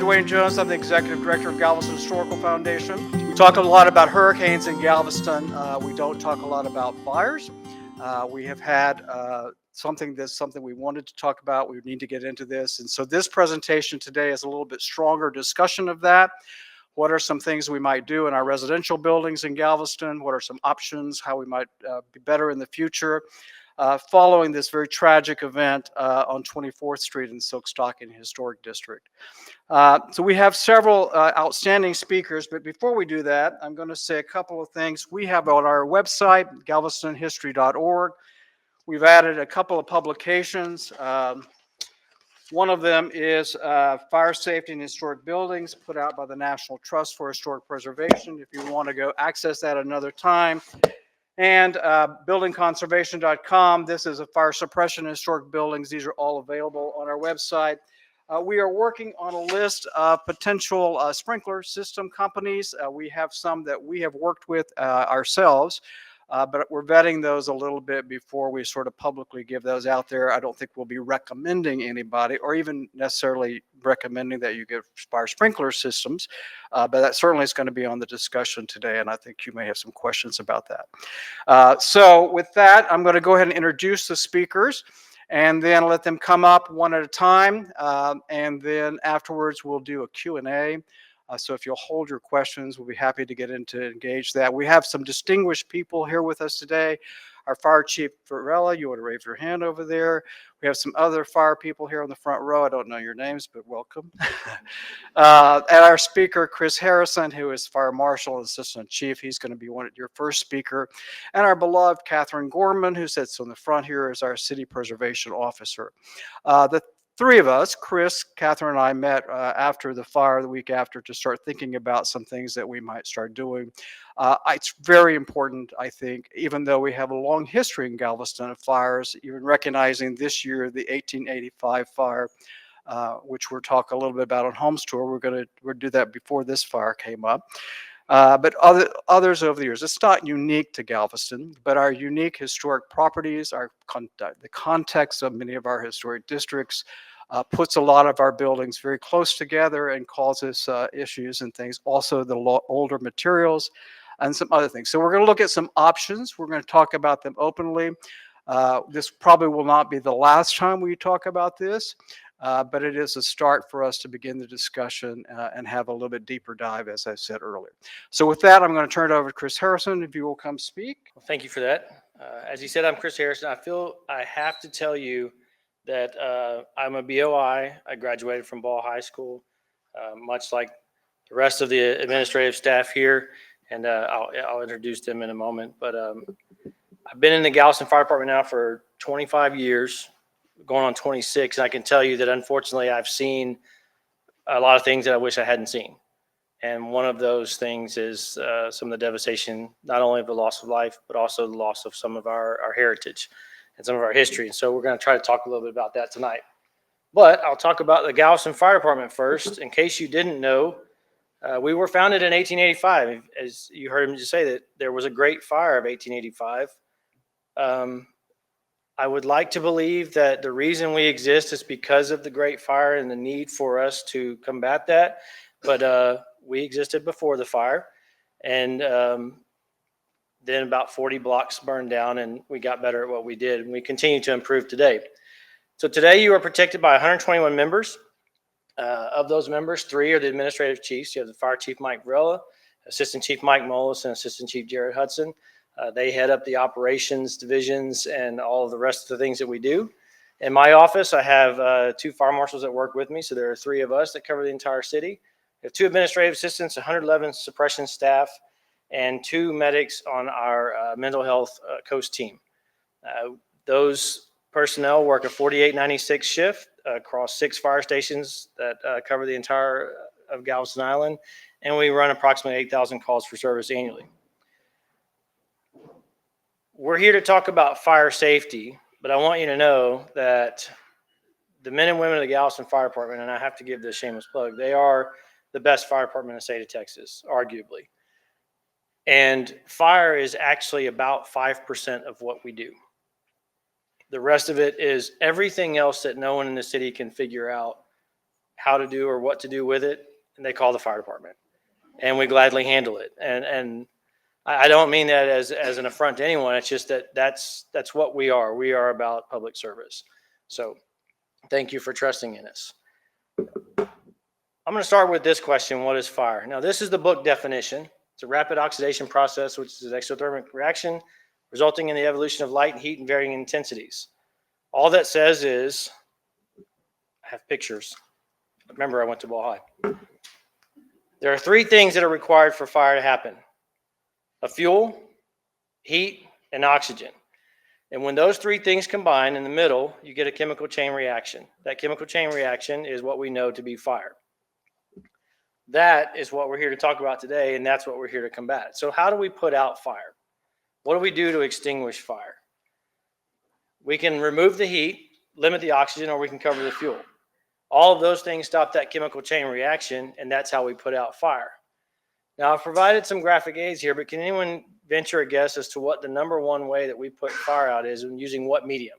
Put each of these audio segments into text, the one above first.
Dwayne Jones. I'm the Executive Director of Galveston Historical Foundation. We talk a lot about hurricanes in Galveston. We don't talk a lot about fires. We have had something we wanted to talk about. We need to get into this. And so this presentation today is a little bit stronger discussion of that. What are some things we might do in our residential buildings in Galveston? What are some options, how we might be better in the future? Following this very tragic event on 24th Street in the Silkstocking Historic District. So we have several outstanding speakers, but before we do that, I'm going to say a couple of things. We have on our website, galvestonhistory.org, we've added a couple of publications. One of them is Fire Safety in Historic Buildings, put out by the National Trust for Historic Preservation. If you want to go access that another time. And buildingconservation.com. This is a fire suppression in historic buildings. These are all available on our website. We are working on a list of potential sprinkler system companies. We have some that we have worked with ourselves, but we're vetting those a little bit before we sort of publicly give those out there. I don't think we'll be recommending anybody or even necessarily recommending that you get fire sprinkler systems, but that certainly is going to be on the discussion today, and I think you may have some questions about that. So with that, I'm going to go ahead and introduce the speakers and then let them come up one at a time, and then afterwards we'll do a Q&A. So if you'll hold your questions, we'll be happy to get into engage that. We have some distinguished people here with us today. Our Fire Chief Varela, you want to raise your hand over there. We have some other fire people here on the front row. I don't know your names, but welcome. And our speaker, Chris Harrison, who is Fire Marshal and Assistant Chief. He's going to be your first speaker. And our beloved Catherine Gorman, who sits on the front here, is our City Preservation Officer. The three of us, Chris, Catherine, and I met after the fire the week after to start thinking about some things that we might start doing. It's very important, I think, even though we have a long history in Galveston of fires, even recognizing this year the 1885 fire, which we'll talk a little bit about on Homes Tour. We'll do that before this fire came up. But others over the years. It's not unique to Galveston, but our unique historic properties, the context of many of our historic districts puts a lot of our buildings very close together and causes issues and things. Also, the older materials and some other things. So we're going to look at some options. We're going to talk about them openly. This probably will not be the last time we talk about this. But it is a start for us to begin the discussion and have a little bit deeper dive, as I said earlier. So with that, I'm going to turn it over to Chris Harrison, if you will come speak. Well, thank you for that. As you said, I'm Chris Harrison. I feel I have to tell you that I'm a BOI. I graduated from Ball High School, much like the rest of the administrative staff here, and I'll introduce them in a moment. But I've been in the Galveston Fire Department now for 25 years. Going on 26, and I can tell you that unfortunately I've seen a lot of things that I wish I hadn't seen. And one of those things is some of the devastation, not only of the loss of life, but also the loss of some of our heritage and some of our history. And so we're going to try to talk a little bit about that tonight. But I'll talk about the Galveston Fire Department first. In case you didn't know, we were founded in 1885. As you heard him just say, that there was a great fire of 1885. I would like to believe that the reason we exist is because of the Great Fire and the need for us to combat that. But we existed before the fire, and then about 40 blocks burned down, and we got better at what we did, and we continue to improve today. So today you are protected by 121 members. Of those members, 3 are the administrative chiefs. You have the Fire Chief Mike Varela, Assistant Chief Mike Mullis, and Assistant Chief Jared Hudson. They head up the operations divisions and all of the rest of the things that we do. In my office, I have 2 fire marshals that work with me, so there are 3 of us that cover the entire city. We have 2 administrative assistants, 111 suppression staff, and 2 medics on our mental health coast team. Those personnel work a 48-96 shift across 6 fire stations that cover the entire of Galveston Island, and we run approximately 8,000 calls for service annually. We're here to talk about fire safety, but I want you to know that the men and women of the Galveston Fire Department, and I have to give this shameless plug, they are the best fire department in the state of Texas, arguably. And fire is actually about 5% of what we do. The rest of it is everything else that no one in the city can figure out how to do or what to do with it, and they call the fire department, and we gladly handle it. And I don't mean that as an affront to anyone. It's just that's what we are. We are about public service. So thank you for trusting in us. I'm going to start with this question. What is fire? Now, this is the book definition. It's a rapid oxidation process, which is an exothermic reaction resulting in the evolution of light and heat in varying intensities. All that says is, I have pictures. Remember, I went to Ball High. There are three things that are required for fire to happen: a fuel, heat, and oxygen. And when those three things combine in the middle, you get a chemical chain reaction. That chemical chain reaction is what we know to be fire. That is what we're here to talk about today, and that's what we're here to combat. So how do we put out fire? What do we do to extinguish fire? We can remove the heat, limit the oxygen, or we can cover the fuel. All of those things stop that chemical chain reaction, and that's how we put out fire. Now, I've provided some graphic aids here, but can anyone venture a guess as to what the number one way that we put fire out is, and using what medium?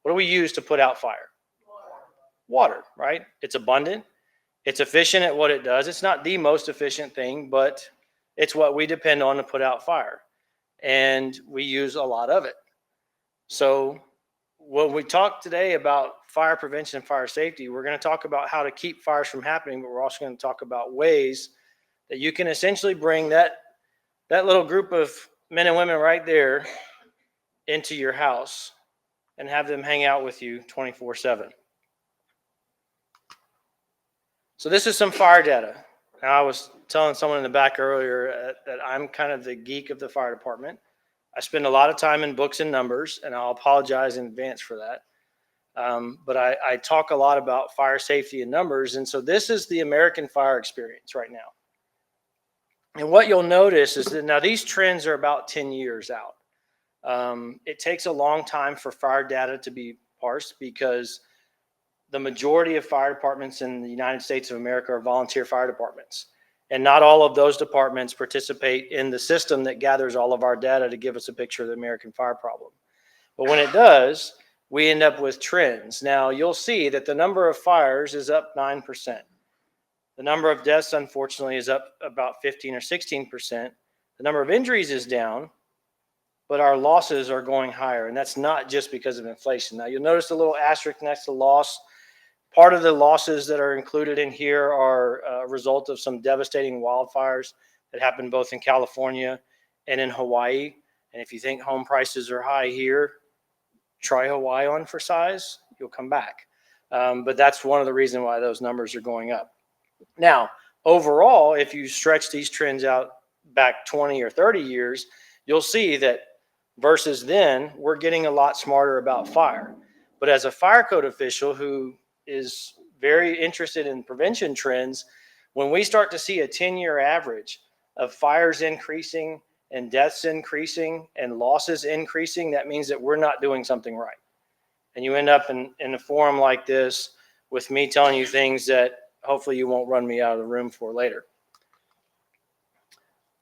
What do we use to put out fire? Water, right? It's abundant. It's efficient at what it does. It's not the most efficient thing, but it's what we depend on to put out fire. And we use a lot of it. So when we talk today about fire prevention and fire safety, we're going to talk about how to keep fires from happening, but we're also going to talk about ways that you can essentially bring that little group of men and women right there into your house and have them hang out with you 24/7. So this is some fire data. Now, I was telling someone in the back earlier that I'm kind of the geek of the fire department. I spend a lot of time in books and numbers, and I'll apologize in advance for that. But I talk a lot about fire safety and numbers, and so this is the American fire experience right now. And what you'll notice is that now these trends are about 10 years out. It takes a long time for fire data to be parsed because the majority of fire departments in the United States of America are volunteer fire departments. And not all of those departments participate in the system that gathers all of our data to give us a picture of the American fire problem. But when it does, we end up with trends. Now, you'll see that the number of fires is up 9%. The number of deaths, unfortunately, is up about 15 or 16%. The number of injuries is down, but our losses are going higher. And that's not just because of inflation. Now, you'll notice a little asterisk next to loss. Part of the losses that are included in here are a result of some devastating wildfires that happened both in California and in Hawaii. And if you think home prices are high here, try Hawaii on for size, you'll come back. But that's one of the reasons why those numbers are going up. Now, overall, if you stretch these trends out back 20 or 30 years, you'll see that versus then, we're getting a lot smarter about fire. But as a fire code official who is very interested in prevention trends, when we start to see a 10-year average of fires increasing and deaths increasing and losses increasing, that means that we're not doing something right. And you end up in a forum like this with me telling you things that hopefully you won't run me out of the room for later.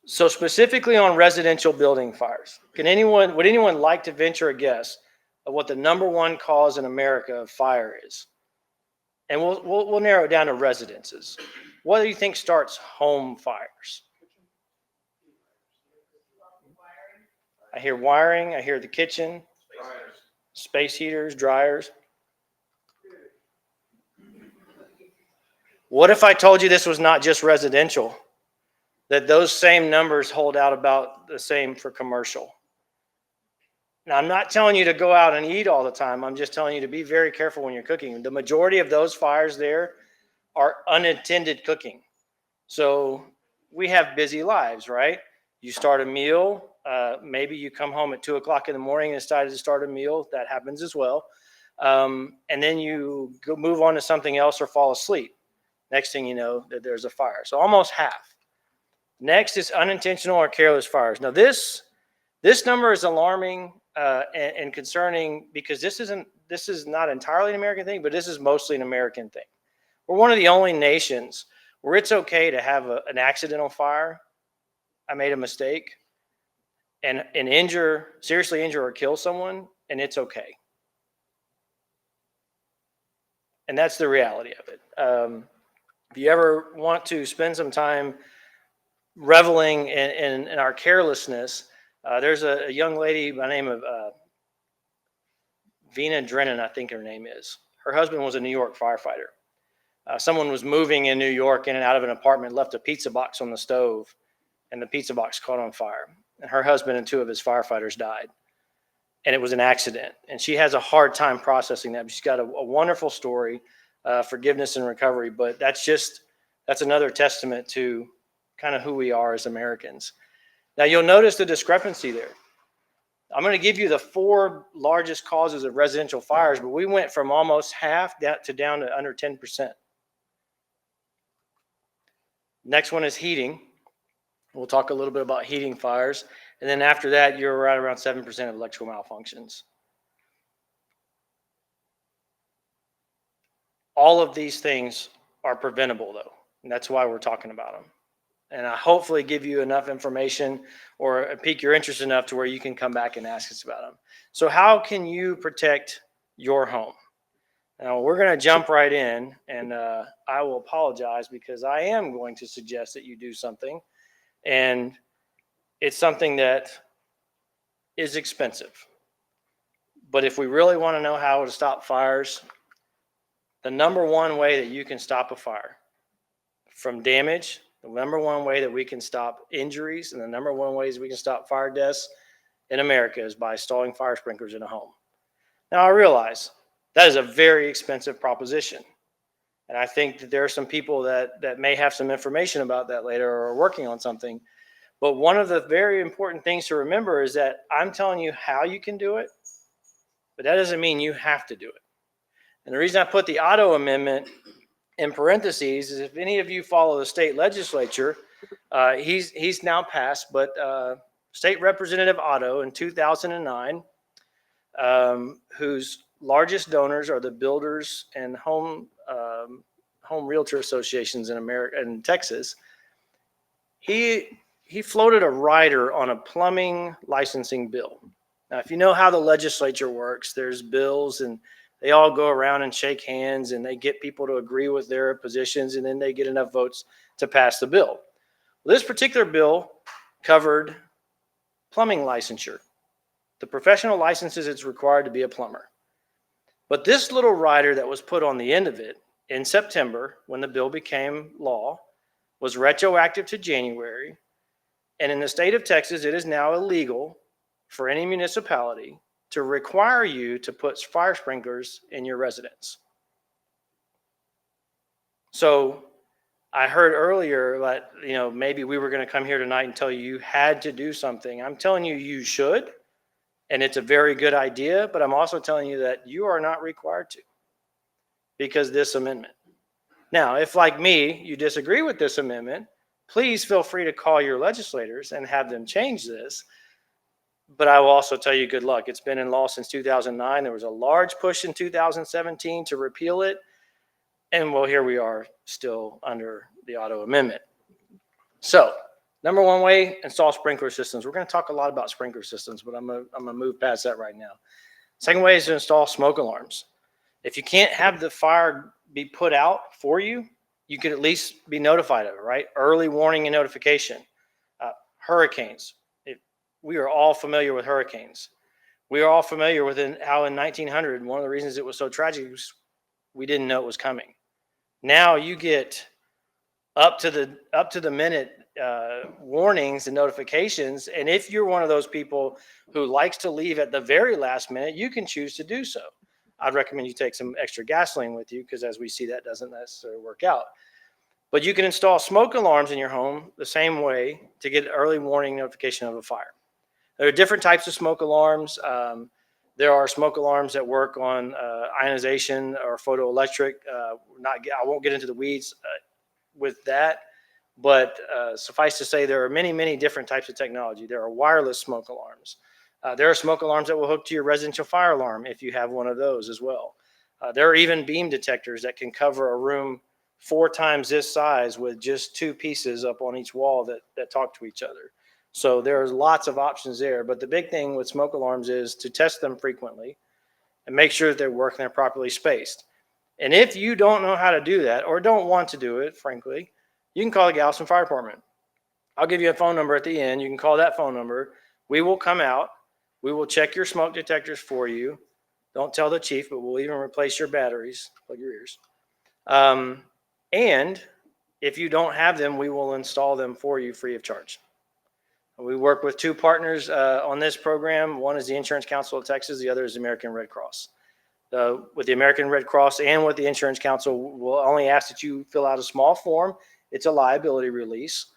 So specifically on residential building fires, would anyone like to venture a guess of what the number one cause in America of fire is? And we'll narrow it down to residences. What do you think starts home fires? I hear wiring. I hear the kitchen. Space heaters, dryers. What if I told you this was not just residential? That those same numbers hold out about the same for commercial. Now, I'm not telling you to go out and eat all the time. I'm just telling you to be very careful when you're cooking. The majority of those fires there are unattended cooking. So we have busy lives, right? You start a meal. Maybe you come home at 2 o'clock in the morning and decided to start a meal. That happens as well. And then you go move on to something else or fall asleep. Next thing you know, that there's a fire. So almost half. Next is unintentional or careless fires. Now this number is alarming and concerning because this is not entirely an American thing, but this is mostly an American thing. We're one of the only nations where it's okay to have an accidental fire. I made a mistake and seriously injure or kill someone, and it's okay. And that's the reality of it. If you ever want to spend some time reveling in our carelessness, there's a young lady by the name of Vina Drennan, I think her name is. Her husband was a New York firefighter. Someone was moving in New York in and out of an apartment, left a pizza box on the stove, and the pizza box caught on fire. And her husband and 2 of his firefighters died. And it was an accident. And she has a hard time processing that. She's got a wonderful story, forgiveness and recovery. But that's another testament to kind of who we are as Americans. Now, you'll notice the discrepancy there. I'm going to give you the 4 largest causes of residential fires, but we went from almost half down to under 10%. Next one is heating. We'll talk a little bit about heating fires. And then after that, you're right around 7% of electrical malfunctions. All of these things are preventable, though. And that's why we're talking about them. And I hopefully give you enough information or pique your interest enough to where you can come back and ask us about them. So how can you protect your home? Now, we're going to jump right in, and I will apologize because I am going to suggest that you do something. And it's something that is expensive. But if we really want to know how to stop fires, the number one way that you can stop a fire from damage, the number one way that we can stop injuries, and the number one ways we can stop fire deaths in America is by installing fire sprinklers in a home. Now, I realize that is a very expensive proposition. And I think that there are some people that may have some information about that later or are working on something. But one of the very important things to remember is that I'm telling you how you can do it, but that doesn't mean you have to do it. And the reason I put the Otto Amendment in parentheses is if any of you follow the state legislature, he's now passed, but State Representative Otto in 2009, whose largest donors are the builders and home realtor associations in America and Texas, he floated a rider on a plumbing licensing bill. Now, if you know how the legislature works, there's bills and they all go around and shake hands and they get people to agree with their positions and then they get enough votes to pass the bill. Well, this particular bill covered plumbing licensure. The professional licenses it's required to be a plumber. But this little rider that was put on the end of it in September, when the bill became law, was retroactive to January. And in the state of Texas, it is now illegal for any municipality to require you to put fire sprinklers in your residence. So I heard earlier that, maybe we were going to come here tonight and tell you you had to do something. I'm telling you, you should. And it's a very good idea, but I'm also telling you that you are not required to because this amendment. Now, if like me, you disagree with this amendment, please feel free to call your legislators and have them change this. But I will also tell you good luck. It's been in law since 2009. There was a large push in 2017 to repeal it. And well, here we are still under the Otto Amendment. So, number one way, install sprinkler systems. We're going to talk a lot about sprinkler systems, but I'm going to move past that right now. Second way is to install smoke alarms. If you can't have the fire be put out for you, you could at least be notified of it, right? Early warning and notification. Hurricanes. We are all familiar with hurricanes. We are all familiar with how in 1900, one of the reasons it was so tragic was we didn't know it was coming. Now you get up to the minute warnings and notifications, and if you're one of those people who likes to leave at the very last minute, you can choose to do so. I'd recommend you take some extra gasoline with you because as we see, that doesn't necessarily work out. But you can install smoke alarms in your home the same way to get early warning notification of a fire. There are different types of smoke alarms. There are smoke alarms that work on ionization or photoelectric. I won't get into the weeds with that, but suffice to say, there are many, many different types of technology. There are wireless smoke alarms. There are smoke alarms that will hook to your residential fire alarm if you have one of those as well. There are even beam detectors that can cover a room 4 times this size with just 2 pieces up on each wall that talk to each other. So there's lots of options there. But the big thing with smoke alarms is to test them frequently and make sure that they're working, they're properly spaced. And if you don't know how to do that or don't want to do it, frankly, you can call the Galveston Fire Department. I'll give you a phone number at the end. You can call that phone number. We will come out. We will check your smoke detectors for you. Don't tell the chief, but we'll even replace your batteries. Plug your ears. And if you don't have them, we will install them for you free of charge. We work with two partners on this program. One is the Insurance Council of Texas. The other is the American Red Cross. With the American Red Cross and with the Insurance Council, we'll only ask that you fill out a small form. It's a liability release.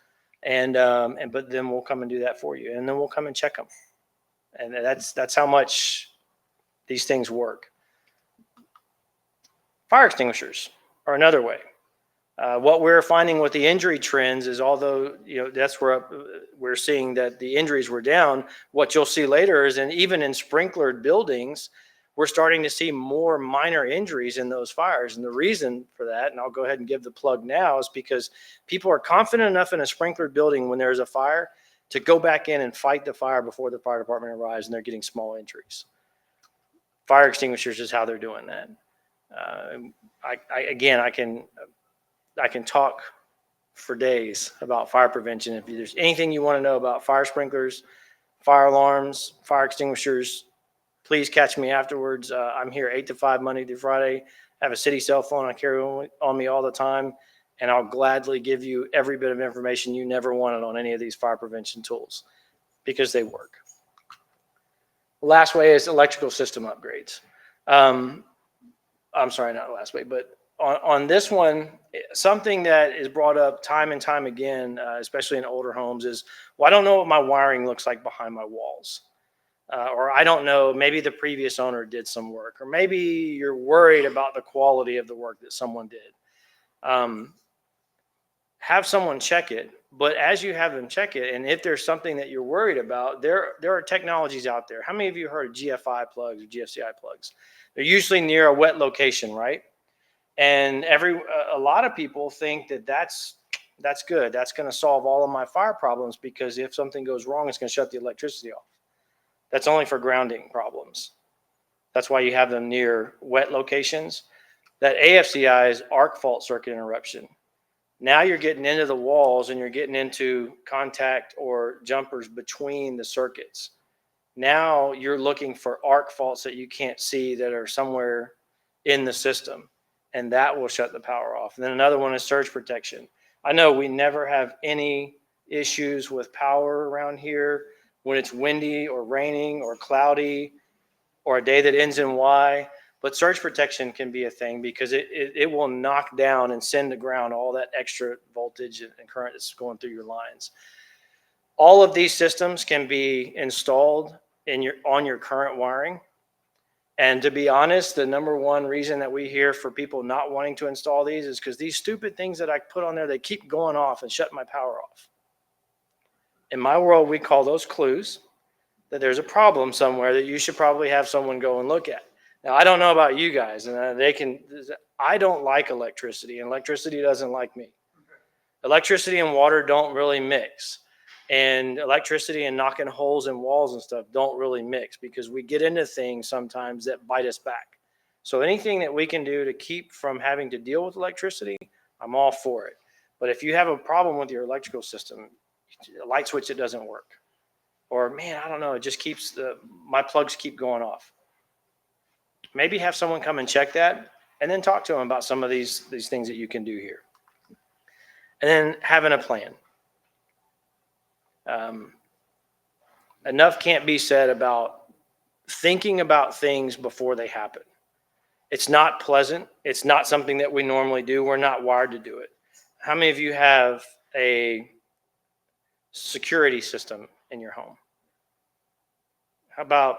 But then we'll come and do that for you. And then we'll come and check them. And that's how much these things work. Fire extinguishers are another way. What we're finding with the injury trends is, although that's where we're seeing that the injuries were down, what you'll see later is, and even in sprinklered buildings, we're starting to see more minor injuries in those fires. And the reason for that, and I'll go ahead and give the plug now, is because people are confident enough in a sprinklered building when there's a fire to go back in and fight the fire before the fire department arrives, and they're getting small injuries. Fire extinguishers is how they're doing that. I can talk for days about fire prevention. If there's anything you want to know about fire sprinklers, fire alarms, fire extinguishers, please catch me afterwards. I'm here 8 to 5 Monday through Friday. I have a city cell phone I carry on me all the time, and I'll gladly give you every bit of information you never wanted on any of these fire prevention tools because they work. The last way is electrical system upgrades. I'm sorry, not the last way, but on this one, something that is brought up time and time again, especially in older homes, is, well, I don't know what my wiring looks like behind my walls. Or I don't know, maybe the previous owner did some work, or maybe you're worried about the quality of the work that someone did. Have someone check it, but as you have them check it, and if there's something that you're worried about, there are technologies out there. How many of you heard of GFI plugs or GFCI plugs? They're usually near a wet location, right? And a lot of people think that that's good. That's going to solve all of my fire problems, because if something goes wrong, it's going to shut the electricity off. That's only for grounding problems. That's why you have them near wet locations. That AFCI is arc fault circuit interruption. Now you're getting into the walls and you're getting into contact or jumpers between the circuits. Now you're looking for arc faults that you can't see that are somewhere in the system, and that will shut the power off. And then another one is surge protection. I know we never have any issues with power around here when it's windy or raining or cloudy or a day that ends in Y, but surge protection can be a thing because it will knock down and send to ground all that extra voltage and current that's going through your lines. All of these systems can be installed on your current wiring. And to be honest, the number one reason that we hear for people not wanting to install these is because these stupid things that I put on there, they keep going off and shutting my power off. In my world, we call those clues that there's a problem somewhere that you should probably have someone go and look at. Now, I don't know about you guys, and I don't like electricity, and electricity doesn't like me. Electricity and water don't really mix. And electricity and knocking holes in walls and stuff don't really mix, because we get into things sometimes that bite us back. So anything that we can do to keep from having to deal with electricity, I'm all for it. But if you have a problem with your electrical system, a light switch that doesn't work, or man, I don't know, it just keeps my plugs keep going off. Maybe have someone come and check that, and then talk to them about some of these things that you can do here. And then having a plan. Enough can't be said about thinking about things before they happen. It's not pleasant. It's not something that we normally do. We're not wired to do it. How many of you have a security system in your home? How about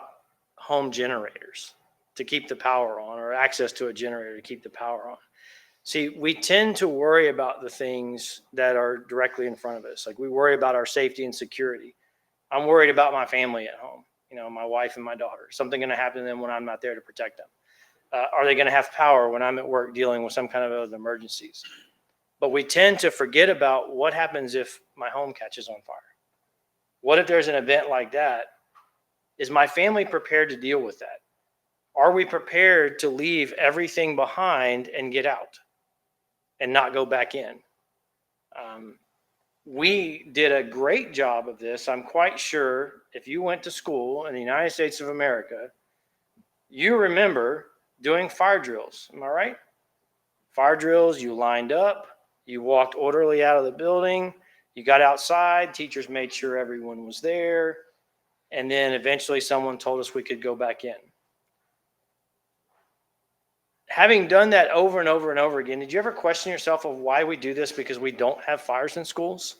home generators to keep the power on, or access to a generator to keep the power on? See, we tend to worry about the things that are directly in front of us. Like, we worry about our safety and security. I'm worried about my family at home, my wife and my daughter. Something going to happen to them when I'm not there to protect them. Are they going to have power when I'm at work dealing with some kind of emergencies? But we tend to forget about what happens if my home catches on fire. What if there's an event like that? Is my family prepared to deal with that? Are we prepared to leave everything behind and get out and not go back in? We did a great job of this. I'm quite sure if you went to school in the United States of America, you remember doing fire drills. Am I right? Fire drills, you lined up, you walked orderly out of the building, you got outside, teachers made sure everyone was there, and then eventually someone told us we could go back in. Having done that over and over and over again, did you ever question yourself of why we do this because we don't have fires in schools?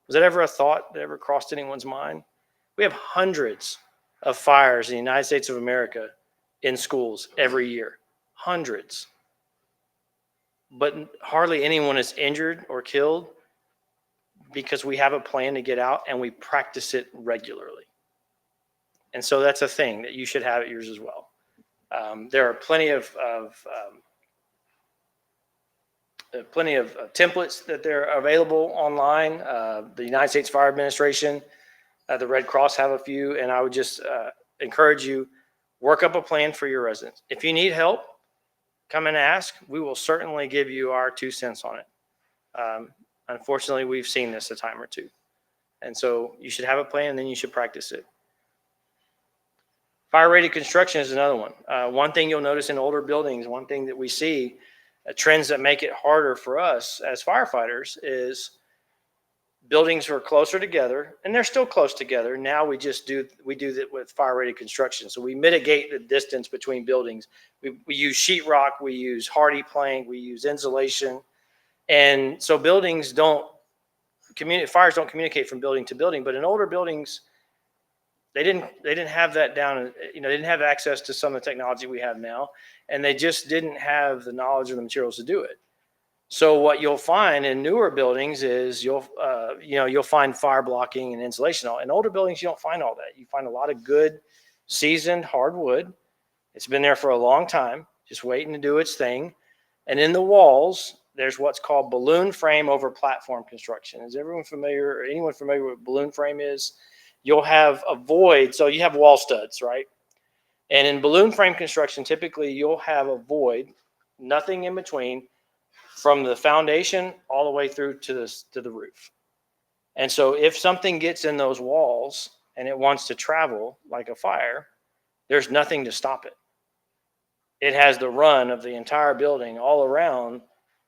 Was that ever a thought that ever crossed anyone's mind? We have hundreds of fires in the United States of America in schools every year. Hundreds. But hardly anyone is injured or killed because we have a plan to get out and we practice it regularly. And so that's a thing that you should have at yours as well. There are plenty of templates that they're available online. The United States Fire Administration, the Red Cross have a few, and I would just encourage you, work up a plan for your residents. If you need help, come and ask. We will certainly give you our 2 cents on it. Unfortunately, we've seen this a time or two. And so you should have a plan, and then you should practice it. Fire-rated construction is another one. One thing you'll notice in older buildings, one thing that we see, trends that make it harder for us as firefighters is buildings are closer together, and they're still close together. Now we do that with fire-rated construction. So we mitigate the distance between buildings. We use sheetrock, we use hardy plank, we use insulation. And so fires don't communicate from building to building, but in older buildings, they didn't have that down. They didn't have access to some of the technology we have now, and they just didn't have the knowledge or the materials to do it. So what you'll find in newer buildings is you'll find fire blocking and insulation. In older buildings, you don't find all that. You find a lot of good, seasoned hardwood. It's been there for a long time, just waiting to do its thing. And in the walls, there's what's called balloon frame over platform construction. Is everyone familiar, or anyone familiar with what balloon frame is? You'll have a void. So you have wall studs, right? And in balloon frame construction, typically you'll have a void, nothing in between, from the foundation all the way through to the roof. And so if something gets in those walls and it wants to travel like a fire, there's nothing to stop it. It has the run of the entire building all around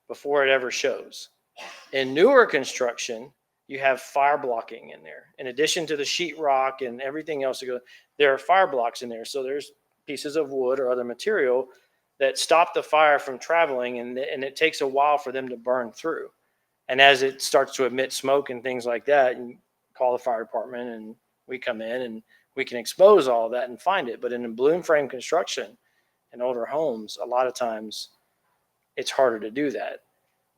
before it ever shows. In newer construction, you have fire blocking in there. In addition to the sheetrock and everything else, there are fire blocks in there. So there's pieces of wood or other material that stop the fire from traveling, and it takes a while for them to burn through. And as it starts to emit smoke and things like that, you call the fire department and we come in and we can expose all of that and find it. But in balloon frame construction in older homes, a lot of times it's harder to do that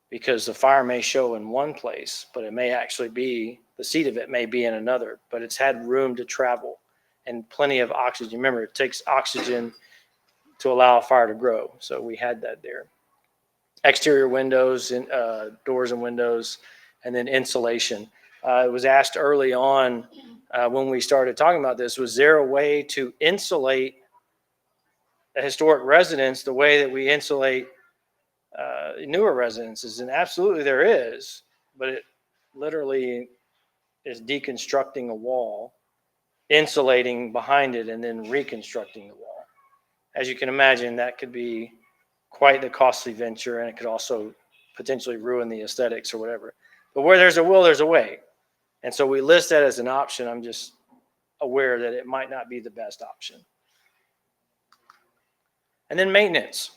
because the fire may show in one place, but it may actually be, the seat of it may be in another, but it's had room to travel and plenty of oxygen. Remember, it takes oxygen to allow a fire to grow. So we had that there. Exterior windows, and doors and windows, and then insulation. It was asked early on when we started talking about this, was there a way to insulate a historic residence the way that we insulate newer residences? And absolutely there is, but it literally is deconstructing a wall, insulating behind it, and then reconstructing the wall. As you can imagine, that could be quite the costly venture, and it could also potentially ruin the aesthetics or whatever. But where there's a will, there's a way. And so we list that as an option. I'm just aware that it might not be the best option. And then maintenance.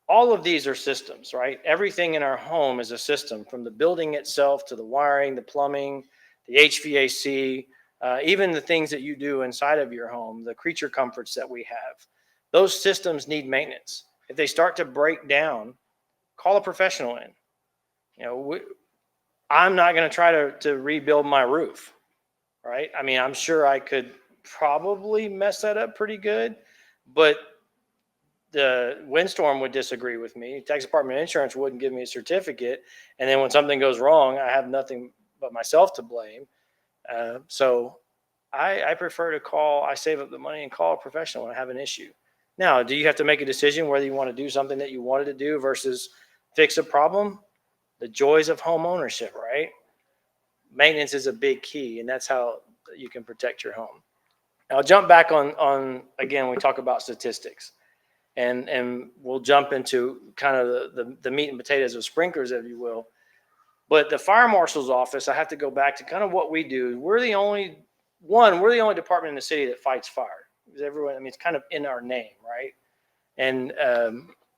All of these are systems, right? Everything in our home is a system, from the building itself to the wiring, the plumbing, the HVAC, even the things that you do inside of your home, the creature comforts that we have. Those systems need maintenance. If they start to break down, call a professional in. I'm not going to try to rebuild my roof, right? I mean, I'm sure I could probably mess that up pretty good, but the windstorm would disagree with me. Tax department insurance wouldn't give me a certificate. And then when something goes wrong, I have nothing but myself to blame. So I prefer to I save up the money and call a professional when I have an issue. Now, do you have to make a decision whether you want to do something that you wanted to do versus fix a problem? The joys of home ownership, right? Maintenance is a big key, and that's how you can protect your home. I'll jump back on again, we talk about statistics, and we'll jump into kind of the meat and potatoes of sprinklers, if you will. But the fire marshal's office, I have to go back to kind of what we do. We're the only department in the city that fights fire. Because everyone, I mean, it's kind of in our name, right? And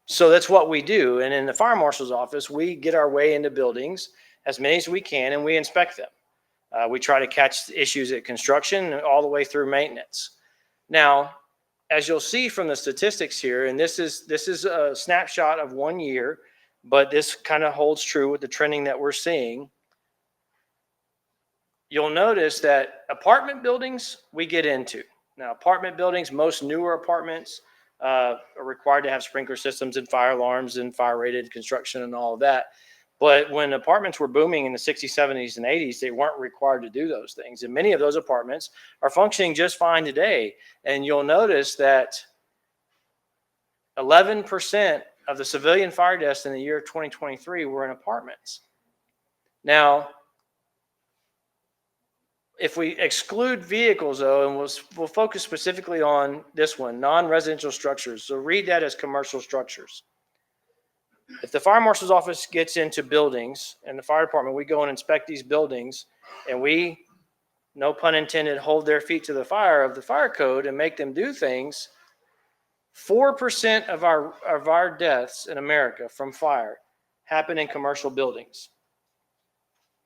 so that's what we do. And in the fire marshal's office, we get our way into buildings, as many as we can, and we inspect them. We try to catch issues at construction all the way through maintenance. Now, as you'll see from the statistics here, and this is a snapshot of 1 year, but this kind of holds true with the trending that we're seeing. You'll notice that apartment buildings we get into. Now, apartment buildings, most newer apartments are required to have sprinkler systems and fire alarms and fire-rated construction and all of that. But when apartments were booming in the 60s, 70s, and 80s, they weren't required to do those things. And many of those apartments are functioning just fine today. And you'll notice that 11% of the civilian fire deaths in the year 2023 were in apartments. Now, if we exclude vehicles, though, and we'll focus specifically on this one, non-residential structures. So read that as commercial structures. If the fire marshal's office gets into buildings and the fire department, we go and inspect these buildings, and we, no pun intended, hold their feet to the fire of the fire code and make them do things. 4% of our deaths in America from fire happen in commercial buildings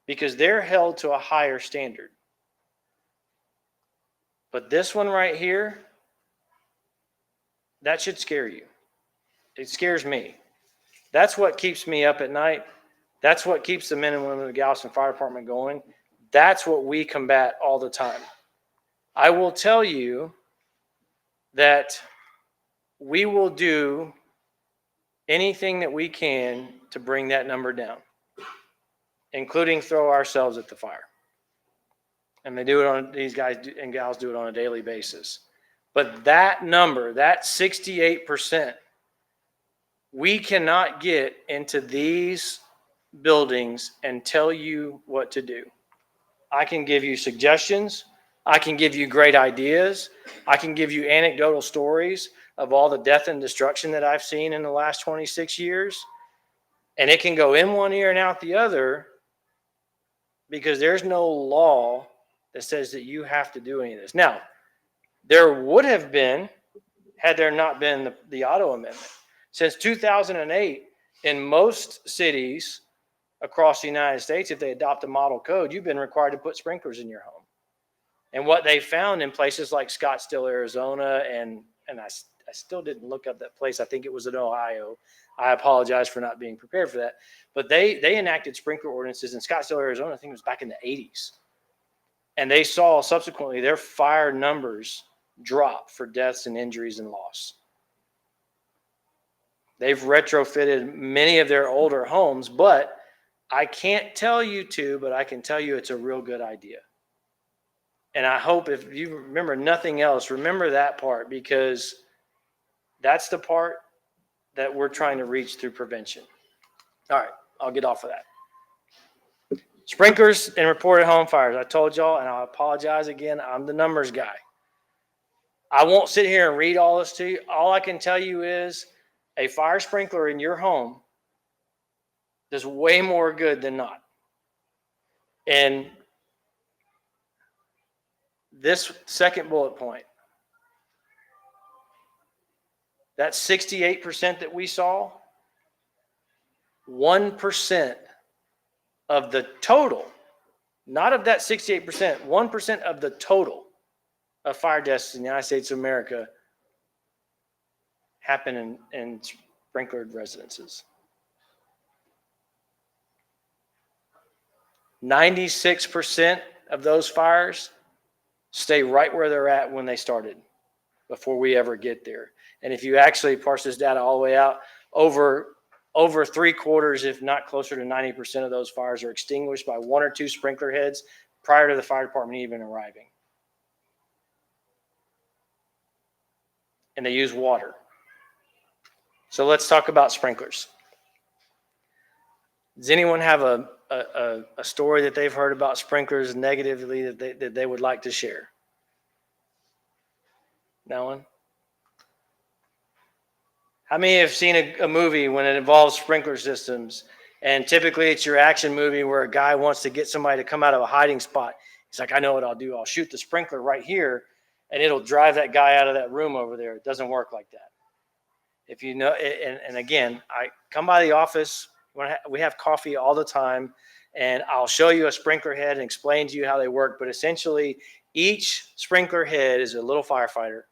because they're held to a higher standard. But this one right here, that should scare you. It scares me. That's what keeps me up at night. That's what keeps the men and women of the Galveston Fire Department going. That's what we combat all the time. I will tell you that we will do anything that we can to bring that number down, including throw ourselves at the fire. And they do it on, these guys and gals do it on a daily basis. But that number, that 68%, we cannot get into these buildings and tell you what to do. I can give you suggestions. I can give you great ideas. I can give you anecdotal stories of all the death and destruction that I've seen in the last 26 years. And it can go in one ear and out the other because there's no law that says that you have to do any of this. Now, there would have been, had there not been the auto amendment. Since 2008, in most cities across the United States, if they adopt a model code, you've been required to put sprinklers in your home. And what they found in places like Scottsdale, Arizona, and I still didn't look up that place. I think it was in Ohio. I apologize for not being prepared for that. But they enacted sprinkler ordinances in Scottsdale, Arizona. I think it was back in the 80s. And they saw subsequently their fire numbers drop for deaths and injuries and loss. They've retrofitted many of their older homes, but I can't tell you to, but I can tell you it's a real good idea. And I hope if you remember nothing else, remember that part, because that's the part that we're trying to reach through prevention. All right, I'll get off of that. Sprinklers and reported home fires. I told y'all, and I apologize again, I'm the numbers guy. I won't sit here and read all this to you. All I can tell you is a fire sprinkler in your home does way more good than not. And this second bullet point, that 68% that we saw, 1% of the total, not of that 68%, 1% of the total of fire deaths in the United States of America happen in sprinklered residences. 96% of those fires stay right where they're at when they started before we ever get there. And if you actually parse this data all the way out, over 3/4, if not closer to 90% of those fires are extinguished by one or two sprinkler heads prior to the fire department even arriving. And they use water. So let's talk about sprinklers. Does anyone have a story that they've heard about sprinklers negatively that they would like to share? No one? How many have seen a movie when it involves sprinkler systems? And typically it's your action movie where a guy wants to get somebody to come out of a hiding spot. He's like, I know what I'll do. I'll shoot the sprinkler right here and it'll drive that guy out of that room over there. It doesn't work like that. If you know, and again, I come by the office, we have coffee all the time, and I'll show you a sprinkler head and explain to you how they work. But essentially, each sprinkler head is a little firefighter.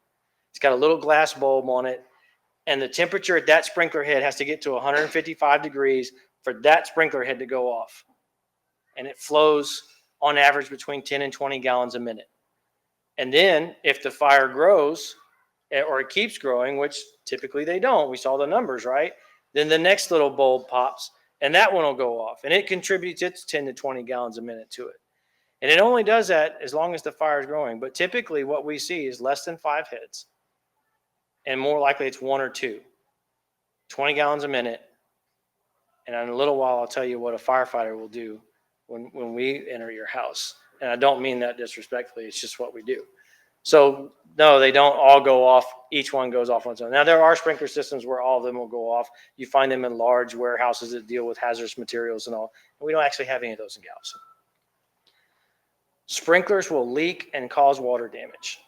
It's got a little glass bulb on it, and the temperature at that sprinkler head has to get to 155 degrees for that sprinkler head to go off. And it flows on average between 10 and 20 gallons a minute. And then if the fire grows, or it keeps growing, which typically they don't, we saw the numbers, right? Then the next little bulb pops and that one will go off and it contributes its 10 to 20 gallons a minute to it. And it only does that as long as the fire is growing. But typically what we see is less than 5 heads, and more likely it's 1 or 2, 20 gallons a minute. And in a little while, I'll tell you what a firefighter will do when we enter your house. And I don't mean that disrespectfully. It's just what we do. So no, they don't all go off. Each one goes off on its own. Now there are sprinkler systems where all of them will go off. You find them in large warehouses that deal with hazardous materials and all. And we don't actually have any of those in Galveston. Sprinklers will leak and cause water damage.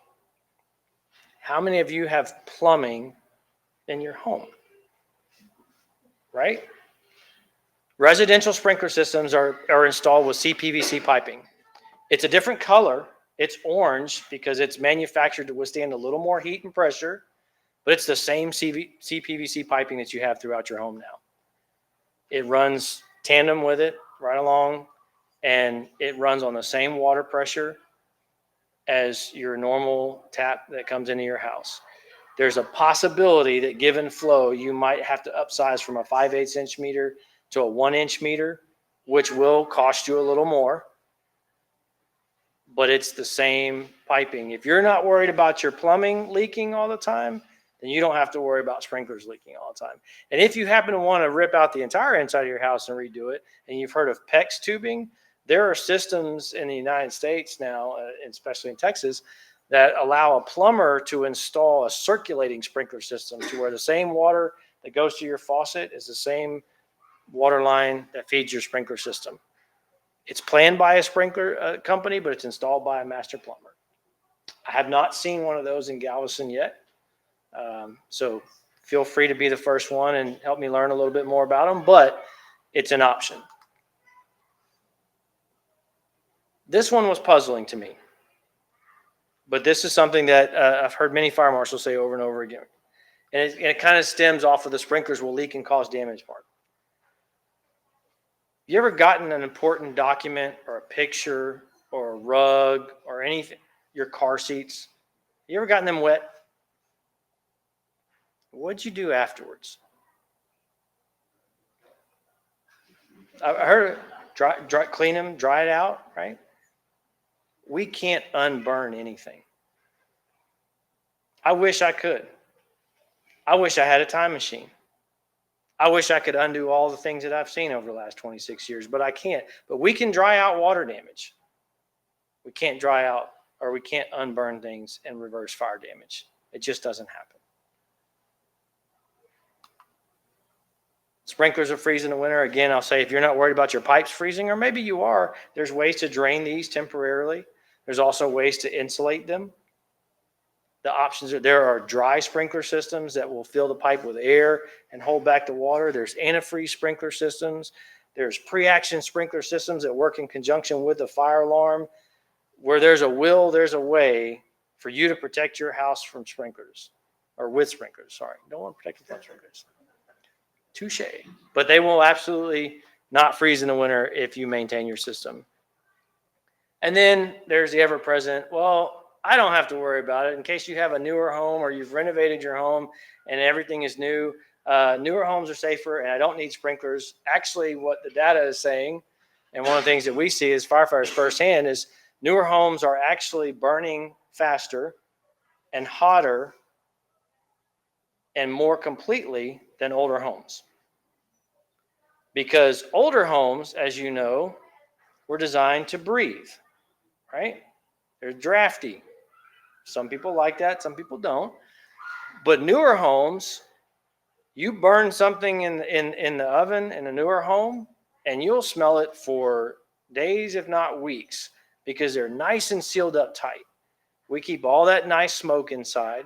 How many of you have plumbing in your home? Right? Residential sprinkler systems are installed with CPVC piping. It's a different color. It's orange because it's manufactured to withstand a little more heat and pressure, but it's the same CPVC piping that you have throughout your home now. It runs tandem with it right along, and it runs on the same water pressure as your normal tap that comes into your house. There's a possibility that given flow, you might have to upsize from a 5/8 inch meter to a 1 inch meter, which will cost you a little more. But it's the same piping. If you're not worried about your plumbing leaking all the time, then you don't have to worry about sprinklers leaking all the time. And if you happen to want to rip out the entire inside of your house and redo it, and you've heard of PEX tubing, there are systems in the United States now, especially in Texas, that allow a plumber to install a circulating sprinkler system to where the same water that goes to your faucet is the same water line that feeds your sprinkler system. It's planned by a sprinkler company, but it's installed by a master plumber. I have not seen one of those in Galveston yet. So feel free to be the first one and help me learn a little bit more about them, but it's an option. This one was puzzling to me, but this is something that I've heard many fire marshals say over and over again. And it kind of stems off of the sprinklers will leak and cause damage part. You ever gotten an important document or a picture or a rug or anything, your car seats? You ever gotten them wet? What'd you do afterwards? I heard clean them, dry it out, right? We can't unburn anything. I wish I could. I wish I had a time machine. I wish I could undo all the things that I've seen over the last 26 years, but I can't. But we can dry out water damage. We can't dry out, or we can't unburn things and reverse fire damage. It just doesn't happen. Sprinklers are freezing in the winter. Again, I'll say if you're not worried about your pipes freezing, or maybe you are, there's ways to drain these temporarily. There's also ways to insulate them. The options are there are dry sprinkler systems that will fill the pipe with air and hold back the water. There's antifreeze sprinkler systems. There's pre-action sprinkler systems that work in conjunction with the fire alarm. Where there's a will, there's a way for you to protect your house from sprinklers, or with sprinklers. Sorry, don't want to protect it from sprinklers. Touche. But they will absolutely not freeze in the winter if you maintain your system. And then there's the ever-present, well, I don't have to worry about it. In case you have a newer home or you've renovated your home and everything is new, newer homes are safer and I don't need sprinklers. Actually, what the data is saying, and one of the things that we see as firefighters firsthand, is newer homes are actually burning faster and hotter and more completely than older homes. Because older homes, as you know, were designed to breathe, right? They're drafty. Some people like that, some people don't. But newer homes, you burn something in the oven in a newer home, and you'll smell it for days, if not weeks, because they're nice and sealed up tight. We keep all that nice smoke inside.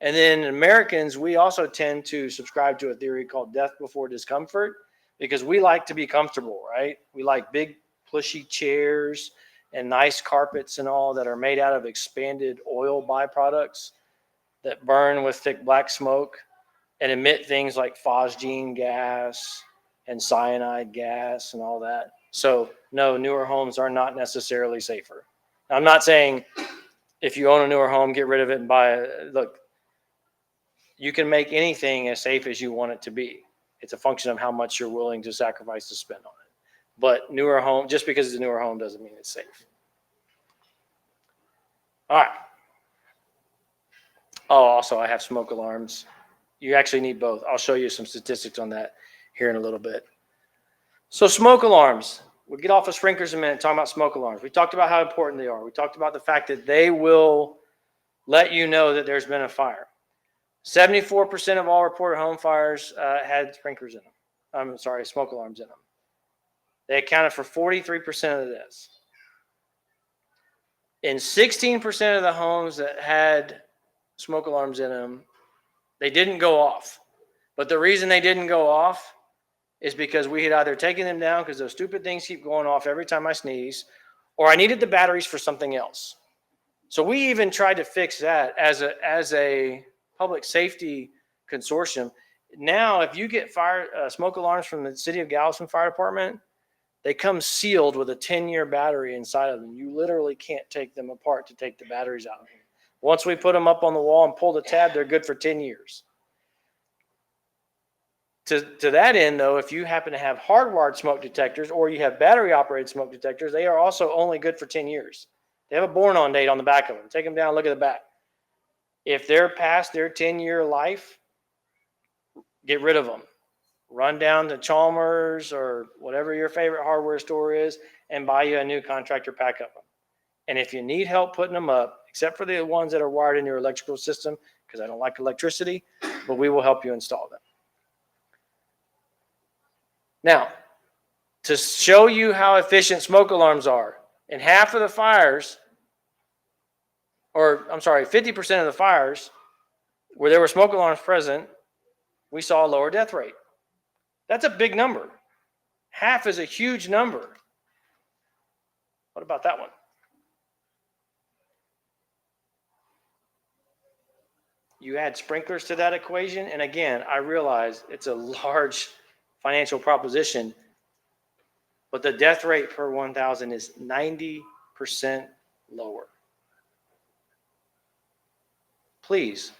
And then Americans, we also tend to subscribe to a theory called death before discomfort, because we like to be comfortable, right? We like big, plushy chairs and nice carpets and all that are made out of expanded oil byproducts that burn with thick black smoke and emit things like phosgene gas and cyanide gas and all that. So no, newer homes are not necessarily safer. I'm not saying if you own a newer home, get rid of it and buy it. Look, you can make anything as safe as you want it to be. It's a function of how much you're willing to sacrifice to spend on it. But newer home, just because it's a newer home doesn't mean it's safe. All right. Oh, also I have smoke alarms. You actually need both. I'll show you some statistics on that here in a little bit. So smoke alarms. We'll get off of sprinklers in a minute, talking about smoke alarms. We talked about how important they are. We talked about the fact that they will let you know that there's been a fire. 74% of all reported home fires had sprinklers in them. Smoke alarms in them. They accounted for 43% of this. In 16% of the homes that had smoke alarms in them, they didn't go off. But the reason they didn't go off is because we had either taken them down because those stupid things keep going off every time I sneeze, or I needed the batteries for something else. So we even tried to fix that as a public safety consortium. Now, if you get smoke alarms from the City of Galveston Fire Department, they come sealed with a 10-year battery inside of them. You literally can't take them apart to take the batteries out of them. Once we put them up on the wall and pull the tab, they're good for 10 years. To that end, though, if you happen to have hardwired smoke detectors or you have battery-operated smoke detectors, they are also only good for 10 years. They have a born-on date on the back of them. Take them down, look at the back. If they're past their 10-year life, get rid of them. Run down to Chalmers or whatever your favorite hardware store is and buy you a new contractor pack of them. And if you need help putting them up, except for the ones that are wired in your electrical system, because I don't like electricity, but we will help you install them. Now, to show you how efficient smoke alarms are, in half of the fires, 50% of the fires where there were smoke alarms present, we saw a lower death rate. That's a big number. Half is a huge number. What about that one? You add sprinklers to that equation, and again, I realize it's a large financial proposition, but the death rate per 1,000 is 90% lower. Please,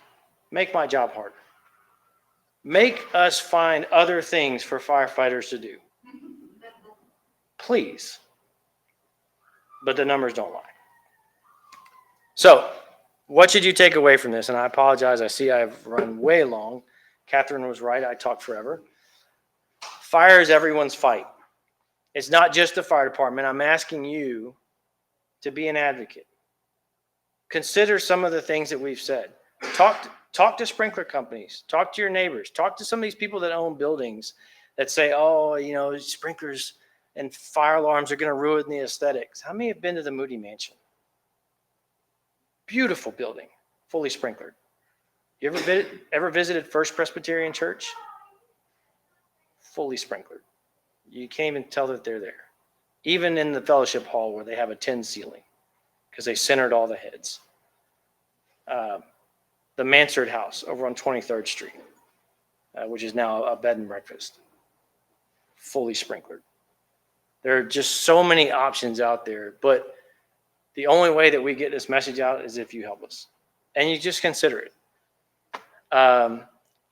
make my job harder. Make us find other things for firefighters to do. Please. But the numbers don't lie. So, what should you take away from this? And I apologize, I see I've run way long. Catherine was right, I talked forever. Fire is everyone's fight. It's not just the fire department. I'm asking you to be an advocate. Consider some of the things that we've said. Talk to sprinkler companies. Talk to your neighbors. Talk to some of these people that own buildings that say, oh, sprinklers and fire alarms are going to ruin the aesthetics. How many have been to the Moody Mansion? Beautiful building, fully sprinklered. You ever visited First Presbyterian Church? Fully sprinklered. You can't even tell that they're there. Even in the fellowship hall where they have a tin ceiling because they centered all the heads. The Mansard House over on 23rd Street, which is now a bed and breakfast, fully sprinklered. There are just so many options out there, but the only way that we get this message out is if you help us. And you just consider it.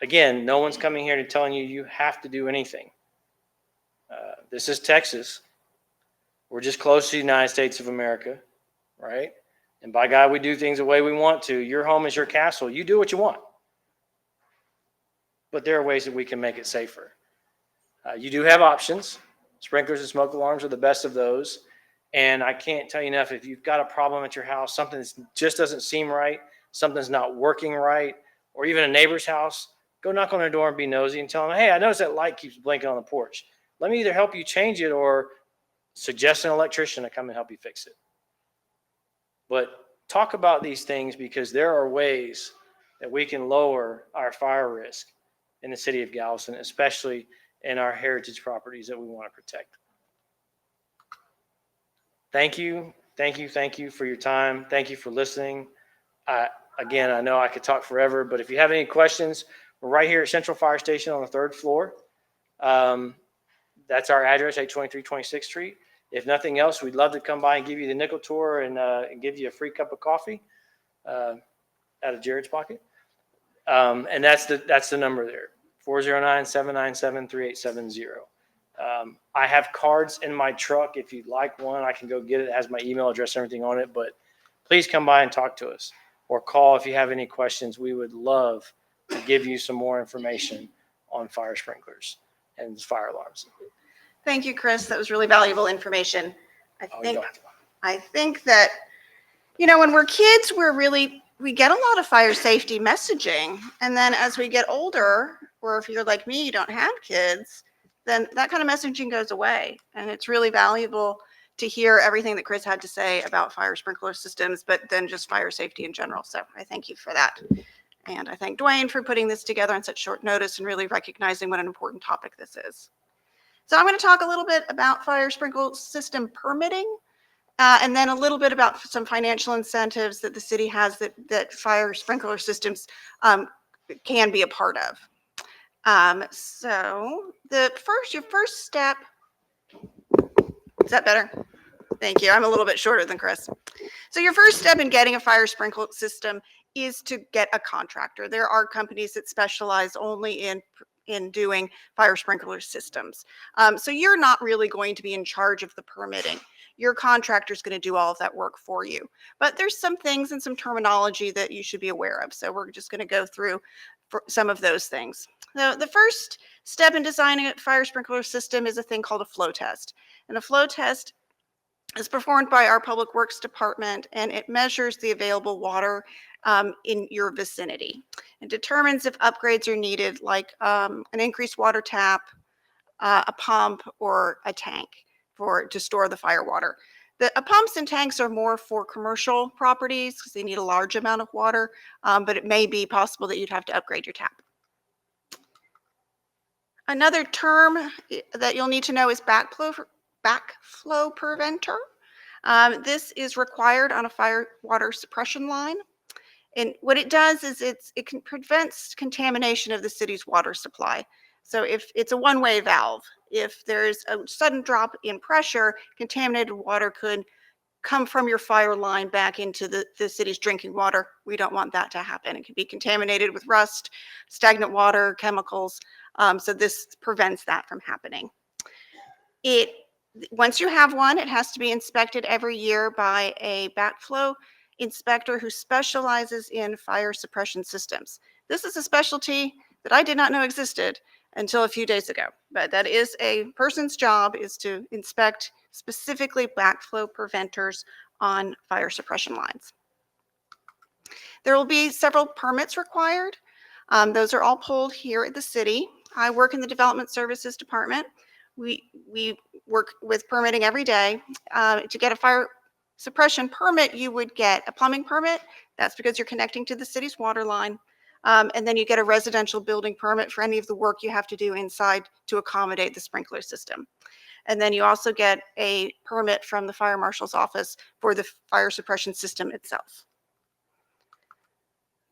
Again, no one's coming here to telling you have to do anything. This is Texas. We're just close to the United States of America, right? And by God, we do things the way we want to. Your home is your castle. You do what you want. but there are ways that we can make it safer. You do have options. Sprinklers and smoke alarms are the best of those. And I can't tell you enough, if you've got a problem at your house, something that just doesn't seem right, something's not working right, or even a neighbor's house, go knock on their door and be nosy and tell them, hey, I noticed that light keeps blinking on the porch. Let me either help you change it or suggest an electrician to come and help you fix it. But talk about these things, because there are ways that we can lower our fire risk in the city of Galveston, especially in our heritage properties that we want to protect. Thank you. Thank you. Thank you for your time. Thank you for listening. Again, I know I could talk forever, but if you have any questions, we're right here at Central Fire Station on the 3rd floor. That's our address, 823 26th Street. If nothing else, we'd love to come by and give you the nickel tour and give you a free cup of coffee out of Jared's pocket. And that's the number there, 409-797-3870. I have cards in my truck. If you'd like one, I can go get it. It has my email address and everything on it. But please come by and talk to us, or call if you have any questions. We would love to give you some more information on fire sprinklers and fire alarms. Thank you, Chris. That was really valuable information. I Oh, you think don't have to. I think that, when we're kids, we get a lot of fire safety messaging. And then as we get older, or if you're like me, you don't have kids, then that kind of messaging goes away. And it's really valuable to hear everything that Chris had to say about fire sprinkler systems, but then just fire safety in general. So I thank you for that. And I thank Dwayne for putting this together on such short notice and really recognizing what an important topic this is. So I'm going to talk a little bit about fire sprinkler system permitting, and then a little bit about some financial incentives that the city has that fire sprinkler systems can be a part of. So your first step, is that better? Thank you. I'm a little bit shorter than Chris. So your first step in getting a fire sprinkler system is to get a contractor. There are companies that specialize only in doing fire sprinkler systems. So you're not really going to be in charge of the permitting. Your contractor is going to do all of that work for you. But there's some things and some terminology that you should be aware of. So we're just going to go through some of those things. Now, the first step in designing a fire sprinkler system is a thing called a flow test. And a flow test is performed by our Public Works Department, and it measures the available water in your vicinity. It determines if upgrades are needed, like an increased water tap, a pump, or a tank to store the fire water. The pumps and tanks are more for commercial properties because they need a large amount of water, but it may be possible that you'd have to upgrade your tap. Another term that you'll need to know is backflow preventer. This is required on a fire water suppression line. And what it does is it prevents contamination of the city's water supply. So if it's a one-way valve, if there's a sudden drop in pressure, contaminated water could come from your fire line back into the city's drinking water. We don't want that to happen. It can be contaminated with rust, stagnant water, chemicals. So this prevents that from happening. Once you have one, it has to be inspected every year by a backflow inspector who specializes in fire suppression systems. This is a specialty that I did not know existed until a few days ago, but that is a person's job, is to inspect specifically backflow preventers on fire suppression lines. There will be several permits required. Those are all pulled here at the city. I work in the Development Services Department. We work with permitting every day. To get a fire suppression permit, you would get a plumbing permit. That's because you're connecting to the city's water line. And then you get a residential building permit for any of the work you have to do inside to accommodate the sprinkler system. And then you also get a permit from the fire marshal's office for the fire suppression system itself.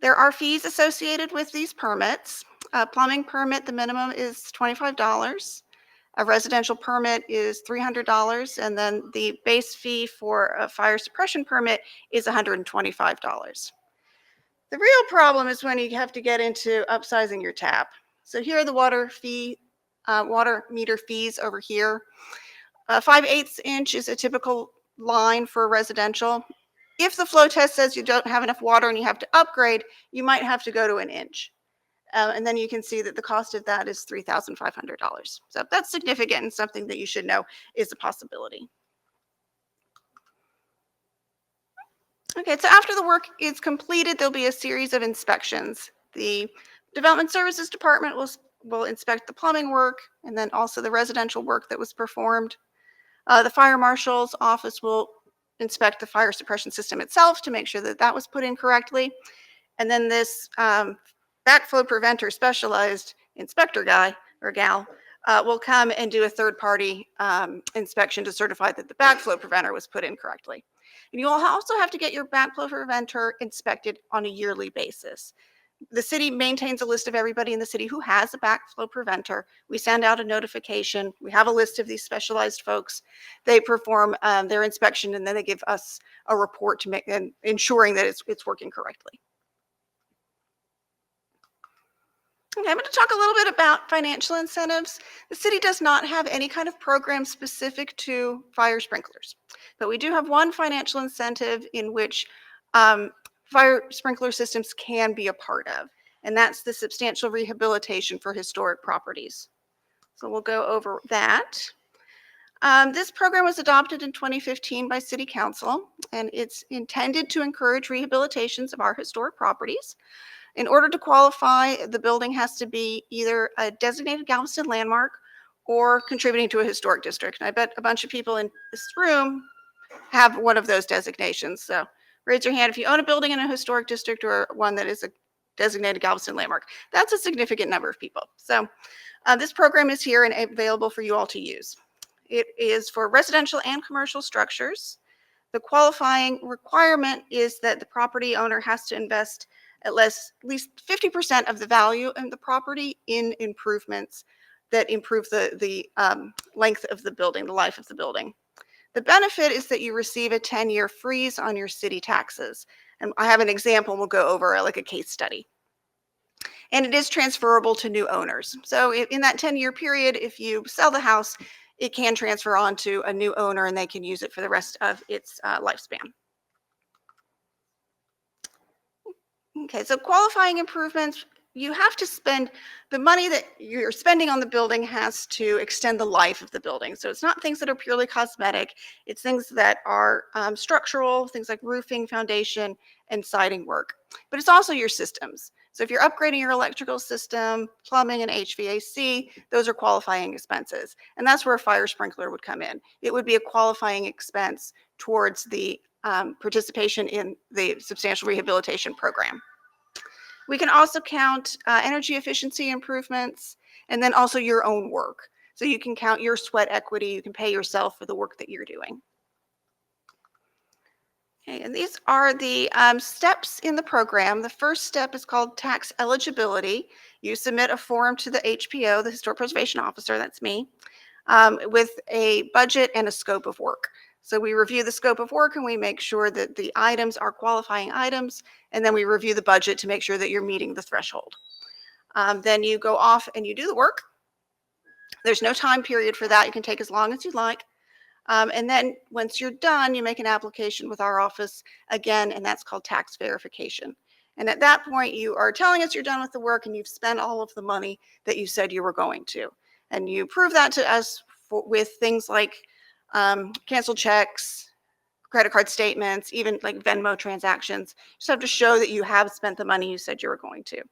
There are fees associated with these permits. A plumbing permit, the minimum is $25. A residential permit is $300, and then the base fee for a fire suppression permit is $125. The real problem is when you have to get into upsizing your tap. So here are the water meter fees over here. 5/8 inch is a typical line for residential. If the flow test says you don't have enough water and you have to upgrade, you might have to go to an inch. And then you can see that the cost of that is $3,500. So that's significant and something that you should know is a possibility. Okay, so after the work is completed, there'll be a series of inspections. The Development Services Department will inspect the plumbing work and then also the residential work that was performed. The Fire Marshal's office will inspect the fire suppression system itself to make sure that that was put in correctly. And then this backflow preventer specialized inspector guy or gal will come and do a third-party inspection to certify that the backflow preventer was put in correctly. And you will also have to get your backflow preventer inspected on a yearly basis. The city maintains a list of everybody in the city who has a backflow preventer. We send out a notification. We have a list of these specialized folks. They perform their inspection, and then they give us a report to make and ensuring that it's working correctly. Okay, I'm going to talk a little bit about financial incentives. The city does not have any kind of program specific to fire sprinklers, but we do have one financial incentive in which fire sprinkler systems can be a part of, and that's the substantial rehabilitation for historic properties. So we'll go over that. This program was adopted in 2015 by City Council, and it's intended to encourage rehabilitations of our historic properties. In order to qualify, the building has to be either a designated Galveston landmark or contributing to a historic district. And I bet a bunch of people in this room have one of those designations. So raise your hand if you own a building in a historic district or one that is a designated Galveston landmark. That's a significant number of people. So this program is here and available for you all to use. It is for residential and commercial structures. The qualifying requirement is that the property owner has to invest at least 50% of the value in the property in improvements that improve the length of the building, the life of the building. The benefit is that you receive a 10-year freeze on your city taxes. And I have an example we'll go over, like a case study. And it is transferable to new owners. So in that 10-year period, if you sell the house, it can transfer on to a new owner and they can use it for the rest of its lifespan. Okay, so qualifying improvements, you have to spend the money that you're spending on the building has to extend the life of the building. So it's not things that are purely cosmetic. It's things that are structural, things like roofing, foundation, and siding work. But it's also your systems. So if you're upgrading your electrical system, plumbing, and HVAC, those are qualifying expenses. And that's where a fire sprinkler would come in. It would be a qualifying expense towards the participation in the substantial rehabilitation program. We can also count energy efficiency improvements and then also your own work. So you can count your sweat equity, you can pay yourself for the work that you're doing. Okay, and these are the steps in the program. The first step is called tax eligibility. You submit a form to the HPO, the Historic Preservation Officer, that's me, with a budget and a scope of work. So we review the scope of work and we make sure that the items are qualifying items, and then we review the budget to make sure that you're meeting the threshold. Then you go off and you do the work. There's no time period for that. You can take as long as you'd like. And then once you're done, you make an application with our office again, and that's called tax verification. And at that point, you are telling us you're done with the work and you've spent all of the money that you said you were going to. And you prove that to us with things like canceled checks, credit card statements, even like Venmo transactions. You just have to show that you have spent the money you said you were going to.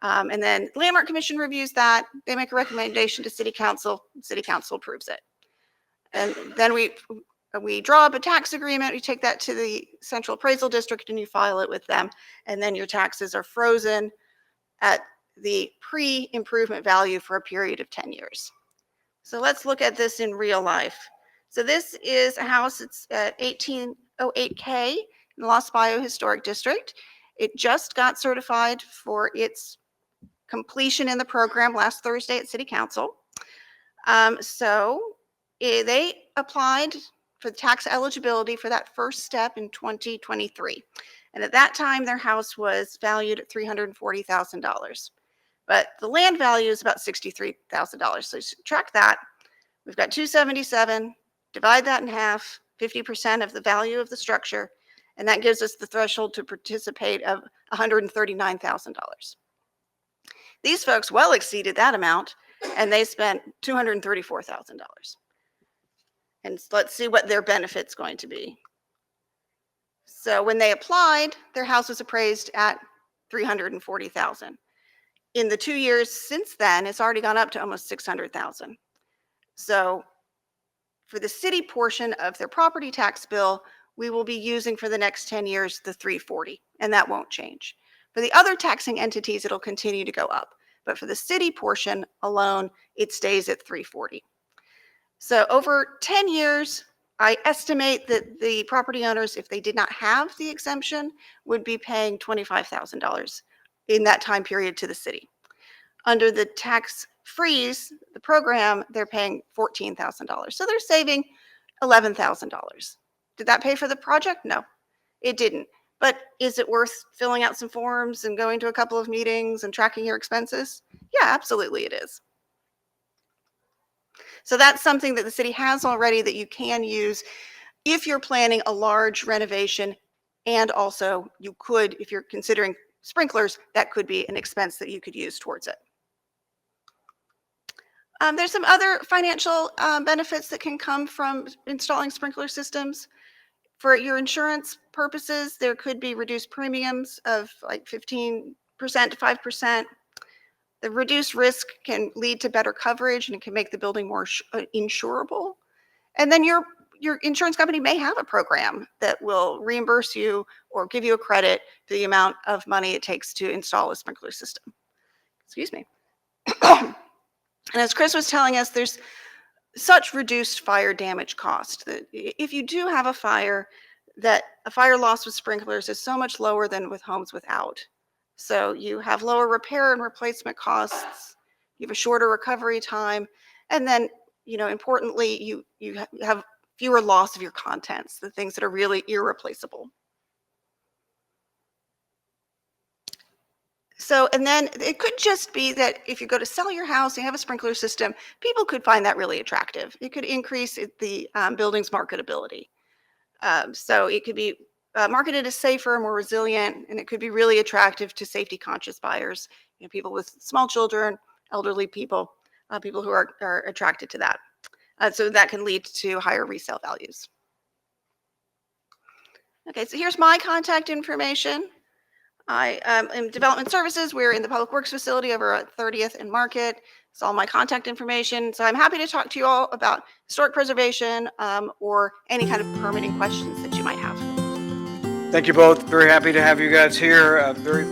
And then the Landmark Commission reviews that. They make a recommendation to City Council. City Council approves it. And then we draw up a tax agreement. We take that to the Central Appraisal District and you file it with them. And then your taxes are frozen at the pre-improvement value for a period of 10 years. So let's look at this in real life. So this is a house. It's at 1808K in the Los Bayo Historic District. It just got certified for its completion in the program last Thursday at City Council. They applied for the tax eligibility for that first step in 2023. And at that time, their house was valued at $340,000. But the land value is about $63,000. So subtract that. We've got 277. Divide that in half, 50% of the value of the structure, and that gives us the threshold to participate of $139,000. These folks well exceeded that amount, and they spent $234,000. And let's see what their benefit's going to be. So when they applied, their house was appraised at $340,000. In the 2 years since then, it's already gone up to almost $600,000. So for the city portion of their property tax bill, we will be using for the next 10 years the $340,000, and that won't change. For the other taxing entities, it'll continue to go up. But for the city portion alone, it stays at $340,000. So over 10 years, I estimate that the property owners, if they did not have the exemption, would be paying $25,000 in that time period to the city. Under the tax freeze, the program, they're paying $14,000. So they're saving $11,000. Did that pay for the project? No, it didn't. But is it worth filling out some forms and going to a couple of meetings and tracking your expenses? Yeah, absolutely it is. So that's something that the city has already that you can use if you're planning a large renovation, and also you could, if you're considering sprinklers, that could be an expense that you could use towards it. There's some other financial benefits that can come from installing sprinkler systems. For your insurance purposes, there could be reduced premiums of like 15% to 5%. The reduced risk can lead to better coverage, and it can make the building more insurable. And then your insurance company may have a program that will reimburse you or give you a credit for the amount of money it takes to install a sprinkler system. Excuse me. And as Chris was telling us, there's such reduced fire damage cost that if you do have a fire, that a fire loss with sprinklers is so much lower than with homes without. So you have lower repair and replacement costs, you have a shorter recovery time, and then, importantly, you have fewer loss of your contents, the things that are really irreplaceable. So, and then it could just be that if you go to sell your house, you have a sprinkler system, people could find that really attractive. It could increase the building's marketability. So it could be marketed as safer, more resilient, and it could be really attractive to safety conscious buyers, people with small children, elderly people, people who are attracted to that. So that can lead to higher resale values. Okay, so here's my contact information. I am Development Services. We're in the Public Works facility over at 30th and Market. It's all my contact information. So I'm happy to talk to you all about historic preservation or any kind of permitting questions that you might have. Thank you both. Very happy to have you guys here. Very